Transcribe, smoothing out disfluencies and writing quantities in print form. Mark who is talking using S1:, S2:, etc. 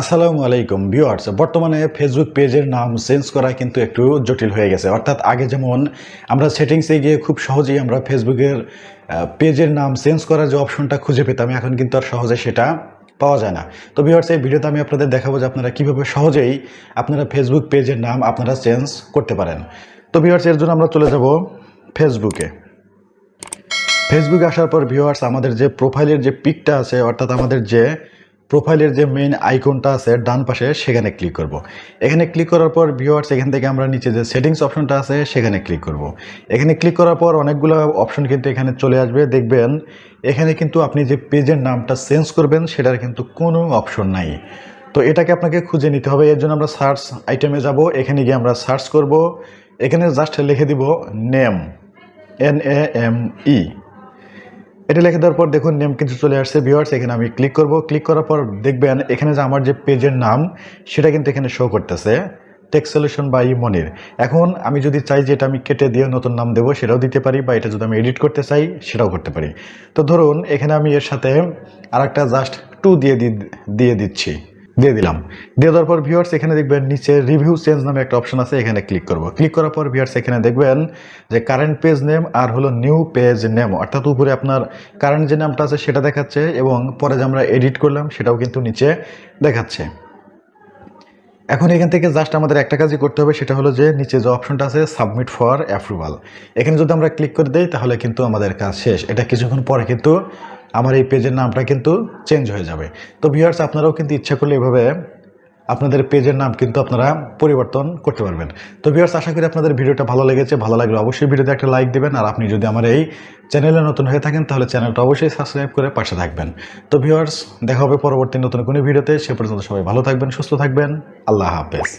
S1: আসসালামু আলাইকুম ভিউয়ার্স। বর্তমানে ফেসবুক পেজের নাম চেঞ্জ করা কিন্তু একটু জটিল হয়ে গেছে। অর্থাৎ আগে যেমন আমরা সেটিংসে গিয়ে খুব সহজেই আমরা ফেসবুকের পেজের নাম চেঞ্জ করার যে অপশনটা খুঁজে পেতাম, এখন কিন্তু আর সহজে সেটা পাওয়া যায় না। তো ভিউয়ার্স, এই ভিডিওতে আমি আপনাদের দেখাবো যে আপনারা কীভাবে সহজেই আপনারা ফেসবুক পেজের নাম আপনারা চেঞ্জ করতে পারেন। তো ভিউয়ার্স, এর জন্য আমরা চলে যাব ফেসবুকে। ফেসবুকে আসার পর ভিউয়ার্স, আমাদের যে প্রোফাইলের যে পিকটা আছে, অর্থাৎ আমাদের যে প্রোফাইলের যে মেইন আইকনটা আছে ডান পাশে, সেখানে ক্লিক করব। এখানে ক্লিক করার পর ভিউয়ার্স, এখান থেকে আমরা নিচে যে সেটিংস অপশনটা আছে সেখানে ক্লিক করব। এখানে ক্লিক করার পর অনেকগুলো অপশন কিন্তু এখানে চলে আসবে। দেখবেন এখানে কিন্তু আপনি যে পেজের নামটা চেঞ্জ করবেন সেটার কিন্তু কোনো অপশন নাই। তো এটাকে আপনাকে খুঁজে নিতে হবে। এর জন্য আমরা সার্চ আইটেমে যাব। এখানে গিয়ে আমরা সার্চ করব। এখানে জাস্ট লিখে দিব নেম, NAME। এটা লিখে দেওয়ার পর দেখুন নেম কিন্তু চলে আসছে ভিউয়ার্স। এখানে আমি ক্লিক করব। ক্লিক করার পর দেখবেন এখানে যে আমার যে পেজের নাম সেটা কিন্তু এখানে শো করতেছে, টেক সলিউশন বাই মনির। এখন আমি যদি চাই যে এটা আমি কেটে দিয়ে নতুন নাম দেবো, সেটাও দিতে পারি, বা এটা যদি আমি এডিট করতে চাই সেটাও করতে পারি। তো ধরুন এখানে আমি এর সাথে আরেকটা জাস্ট 2 দিয়ে দিলাম। দিয়ে দেওয়ার পর ভিউয়ার্স, এখানে দেখবেন নিচে রিভিউ চেঞ্জ নামে একটা অপশন আছে, এখানে ক্লিক করব। ক্লিক করার পর ভিউয়ার্স, এখানে দেখবেন যে কারেন্ট পেজ নেম আর হলো নিউ পেজ নেম, অর্থাৎ উপরে আপনার কারেন্ট যে নামটা আছে সেটা দেখাচ্ছে, এবং পরে যে আমরা এডিট করলাম সেটাও কিন্তু নিচে দেখাচ্ছে। এখন এখান থেকে জাস্ট আমাদের একটা কাজই করতে হবে, সেটা হলো যে নিচে যে অপশনটা আছে সাবমিট ফর অ্যাপ্রুভাল, এখানে যদি আমরা ক্লিক করে দিই তাহলে কিন্তু আমাদের কাজ শেষ। এটা কিছুক্ষণ পরে কিন্তু আমার এই পেজের নামটা কিন্তু চেঞ্জ হয়ে যাবে। তো ভিউয়ার্স, আপনারাও কিন্তু ইচ্ছা করলে এভাবে আপনাদের পেজের নাম কিন্তু আপনারা পরিবর্তন করতে পারবেন। তো ভিউয়ার্স, আশা করি আপনাদের ভিডিওটা ভালো লেগেছে। ভালো লাগলে অবশ্যই ভিডিওতে একটা লাইক দেবেন, আর আপনি যদি আমার এই চ্যানেলে নতুন হয়ে থাকেন তাহলে চ্যানেলটা অবশ্যই সাবস্ক্রাইব করে পাশে থাকবেন। তো ভিউয়ার্স, দেখা হবে পরবর্তী নতুন কোনো ভিডিওতে। সে পর্যন্ত সবাই ভালো থাকবেন, সুস্থ থাকবেন। আল্লাহ হাফেজ।